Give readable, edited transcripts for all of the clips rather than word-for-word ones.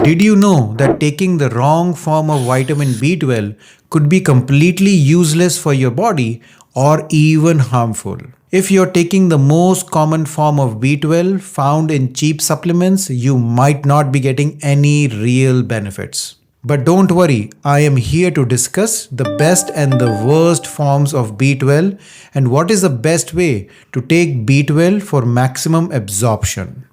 Did you know that taking the wrong form of vitamin B12 could be completely useless for your body or even harmful? If you're taking the most common form of B12 found in cheap supplements, you might not be getting any real benefits. But don't worry, I am here to discuss the best and the worst forms of B12 and what is the best way to take B12 for maximum absorption.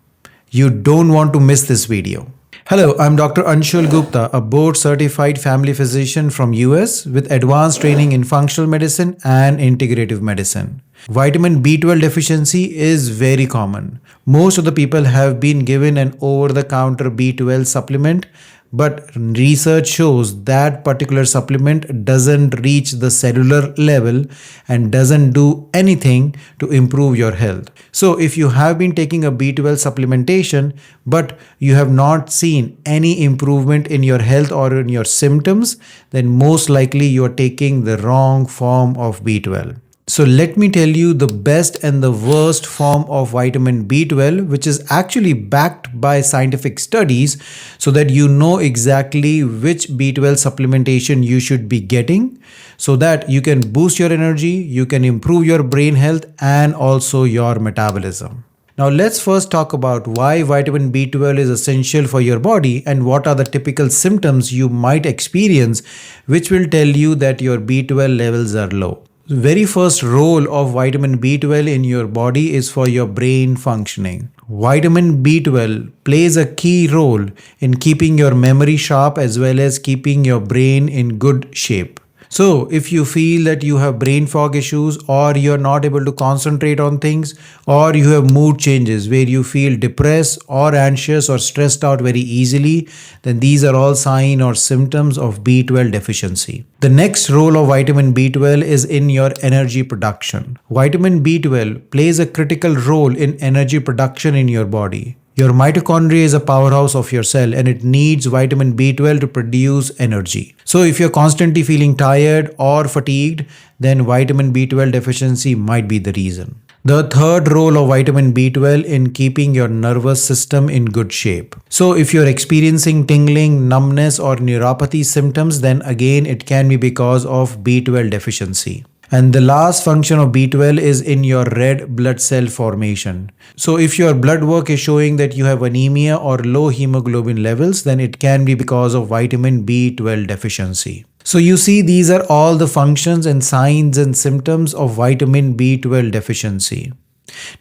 You don't want to miss this video. Hello, I'm Dr. Anshul Gupta, a board certified family physician from US with advanced training in functional medicine and integrative medicine. Vitamin B12 deficiency is very common. Most of the people have been given an over-the-counter B12 supplement, but research shows that particular supplement doesn't reach the cellular level and doesn't do anything to improve your health. So if you have been taking a B12 supplementation, but you have not seen any improvement in your health or in your symptoms, then most likely you are taking the wrong form of B12. So let me tell you the best and the worst form of vitamin B12, which is actually backed by scientific studies, so that you know exactly which B12 supplementation you should be getting, so that you can boost your energy, you can improve your brain health and also your metabolism. Now let's first talk about why vitamin B12 is essential for your body and what are the typical symptoms you might experience which will tell you that your B12 levels are low. The very first role of vitamin B12 in your body is for your brain functioning. Vitamin B12 plays a key role in keeping your memory sharp as well as keeping your brain in good shape. So if you feel that you have brain fog issues or you're not able to concentrate on things, or you have mood changes where you feel depressed or anxious or stressed out very easily, then these are all signs or symptoms of B12 deficiency. The next role of vitamin B12 is in your energy production. Vitamin B12 plays a critical role in energy production in your body. Your mitochondria is a powerhouse of your cell and it needs vitamin B12 to produce energy. So if you're constantly feeling tired or fatigued, then vitamin B12 deficiency might be the reason. The third role of vitamin B12 in keeping your nervous system in good shape. So if you're experiencing tingling, numbness or neuropathy symptoms, then again it can be because of B12 deficiency. And the last function of B12 is in your red blood cell formation. So if your blood work is showing that you have anemia or low hemoglobin levels, then it can be because of vitamin B12 deficiency. So you see, these are all the functions and signs and symptoms of vitamin B12 deficiency.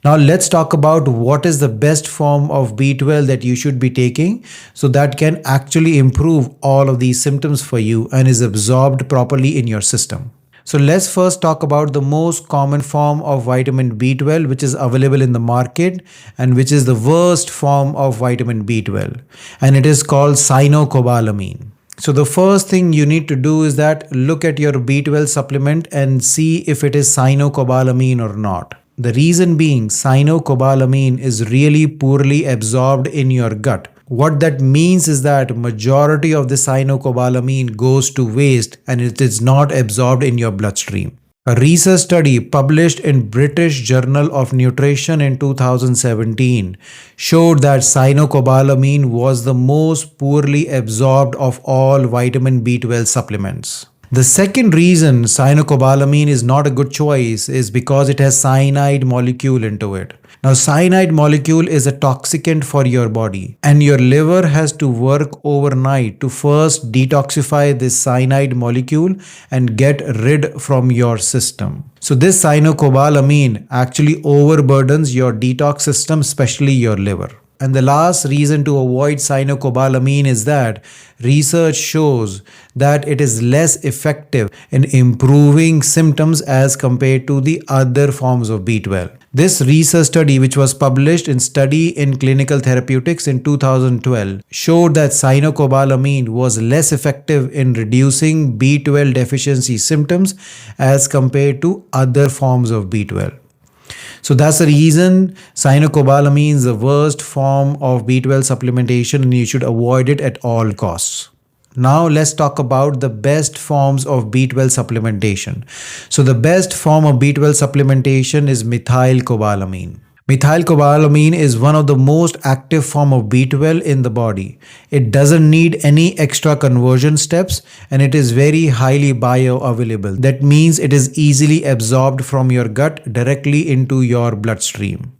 Now let's talk about what is the best form of B12 that you should be taking so that can actually improve all of these symptoms for you and is absorbed properly in your system. So let's first talk about the most common form of vitamin B12 which is available in the market and which is the worst form of vitamin B12, and it is called Cyanocobalamin. So the first thing you need to do is that look at your B12 supplement and see if it is Cyanocobalamin or not. The reason being, Cyanocobalamin is really poorly absorbed in your gut. What that means is that majority of the Cyanocobalamin goes to waste and it is not absorbed in your bloodstream. A research study published in British Journal of Nutrition in 2017 showed that Cyanocobalamin was the most poorly absorbed of all vitamin B12 supplements. The second reason Cyanocobalamin is not a good choice is because it has cyanide molecule into it. Now, cyanide molecule is a toxicant for your body and your liver has to work overnight to first detoxify this cyanide molecule and get rid from your system. So this Cyanocobalamin actually overburdens your detox system, especially your liver. And the last reason to avoid Cyanocobalamin is that research shows that it is less effective in improving symptoms as compared to the other forms of B12. This research study, which was published in Study in Clinical Therapeutics in 2012, showed that Cyanocobalamin was less effective in reducing B12 deficiency symptoms as compared to other forms of B12. So that's the reason Cyanocobalamin is the worst form of B12 supplementation and you should avoid it at all costs. Now let's talk about the best forms of B12 supplementation. So the best form of B12 supplementation is methylcobalamin. Methylcobalamin is one of the most active form of B12 in the body. It doesn't need any extra conversion steps and it is very highly bioavailable. That means it is easily absorbed from your gut directly into your bloodstream.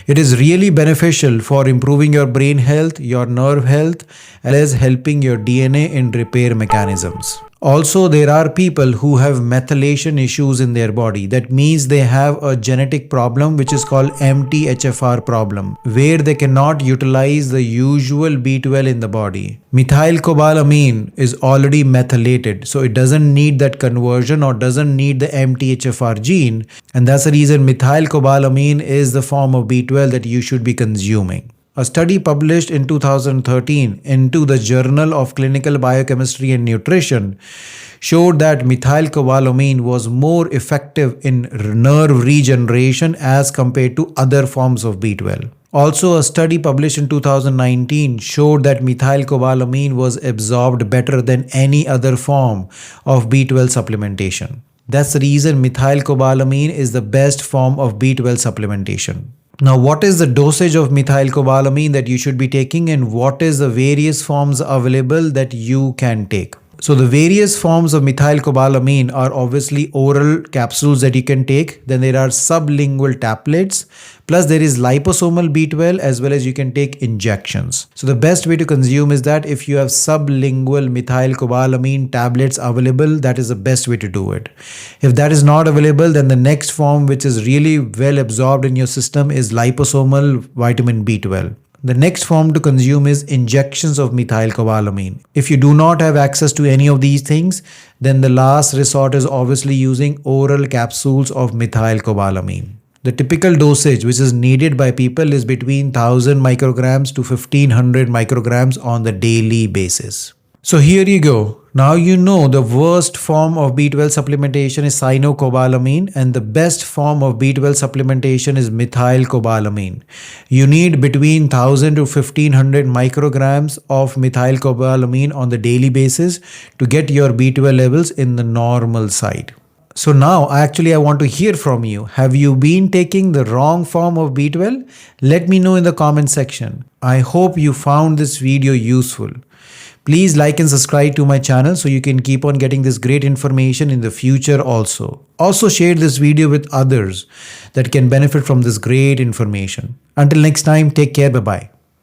It is really beneficial for improving your brain health, your nerve health, as well as helping your DNA in repair mechanisms. Also, there are people who have methylation issues in their body. That means they have a genetic problem which is called MTHFR problem, where they cannot utilize the usual B12 in the body. Methylcobalamin is already methylated, so it doesn't need that conversion or doesn't need the MTHFR gene, and that's the reason methylcobalamin is the form of B12 that you should be consuming. A study published in 2013 into the Journal of Clinical Biochemistry and Nutrition showed that methylcobalamin was more effective in nerve regeneration as compared to other forms of B12. Also, a study published in 2019 showed that methylcobalamin was absorbed better than any other form of B12 supplementation. That's the reason methylcobalamin is the best form of B12 supplementation. Now, what is the dosage of methylcobalamin that you should be taking and what is the various forms available that you can take? So the various forms of methylcobalamin are obviously oral capsules that you can take. Then there are sublingual tablets. Plus there is liposomal B12 as well as you can take injections. So the best way to consume is that if you have sublingual methylcobalamin tablets available, that is the best way to do it. If that is not available, then the next form which is really well absorbed in your system is liposomal vitamin B12. The next form to consume is injections of methylcobalamin. If you do not have access to any of these things, then the last resort is obviously using oral capsules of methylcobalamin. The typical dosage which is needed by people is between 1000 micrograms to 1500 micrograms on the daily basis. So here you go. Now you know the worst form of B12 supplementation is Cyanocobalamin and the best form of B12 supplementation is methylcobalamin. You need between 1000 to 1500 micrograms of methylcobalamin on the daily basis to get your B12 levels in the normal side. So now I want to hear from you. Have you been taking the wrong form of B12? Let me know in the comment section. I hope you found this video useful. Please like and subscribe to my channel so you can keep on getting this great information in the future also. Also share this video with others that can benefit from this great information. Until next time, take care. Bye-bye.